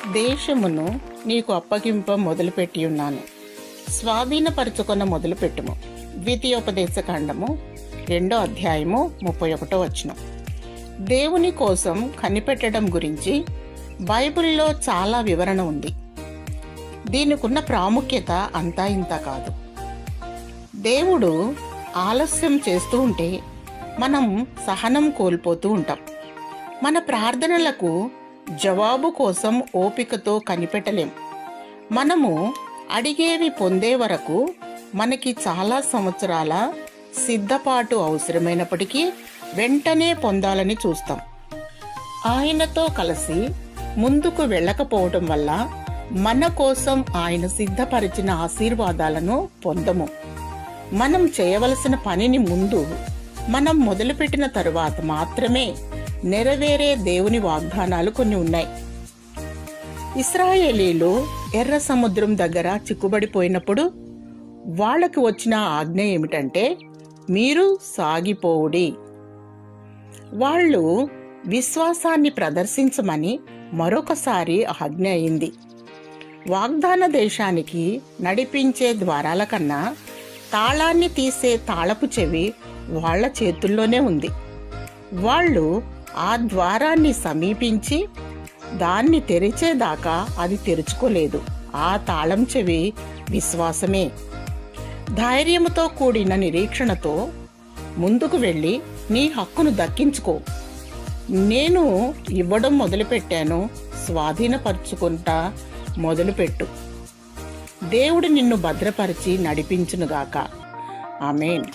దేశమును నీకు అప్పగింప మొదలుపెట్టి ఉన్నాను, స్వాధీనపరచుకొన మొదలుపెట్టుము. ద్వితీయోపదేశకాండము 2వ అధ్యాయము 31 దేవుని కోసం కనిపెట్టడం గురించి బైబిల్లో చాలా వివరణ ఉంది. దీనికున్న ప్రాముఖ్యత అంతా ఇంత కాదు. దేవుడు ఆలస్యం చేస్తూ ఉంటే మనం సహనం కోల్పోతూ ఉంటాం. మన ప్రార్థనలకు జవాబు కోసం ఓపికతో కనిపెట్టలేం. మనము అడిగేవి పొందే వరకు మనకి చాలా సంవత్సరాల సిద్ధపాటు అవసరమైనప్పటికీ వెంటనే పొందాలని చూస్తాం. ఆయనతో కలిసి ముందుకు వెళ్ళకపోవటం వల్ల మన కోసం ఆయన సిద్ధపరిచిన ఆశీర్వాదాలను పొందము. మనం చేయవలసిన పనిని ముందు మనం మొదలుపెట్టిన తరువాత మాత్రమే నెరవేరే దేవుని వాగ్దానాలు కొన్ని ఉన్నాయి. ఇశ్రాయేలీలు ఎర్ర సముద్రం దగ్గర చిక్కుబడిపోయినప్పుడు వాళ్ళకి వచ్చిన ఆజ్ఞ ఏమిటంటే, మీరు సాగిపోవుడి. వాళ్ళు విశ్వాసాన్ని ప్రదర్శించమని మరొకసారి ఆజ్ఞ అయింది. వాగ్దాన దేశానికి నడిపించే ద్వారాల కన్నా తాళాన్ని తీసే తాళపు చెవి వాళ్ళ చేతుల్లోనే ఉంది. వాళ్ళు ఆ ద్వారాన్ని సమీపించి దాన్ని తెరిచేదాకా అది తెరుచుకోలేదు. ఆ తాళం చెవి విశ్వాసమే. ధైర్యముతో కూడిన నిరీక్షణతో ముందుకు వెళ్ళి నీ హక్కును దక్కించుకో. నేను ఇవ్వడం మొదలుపెట్టాను, స్వాధీనపరుచుకుంటా మొదలుపెట్టు. దేవుడు నిన్ను భద్రపరిచి నడిపించునుగాక. ఆమేన్.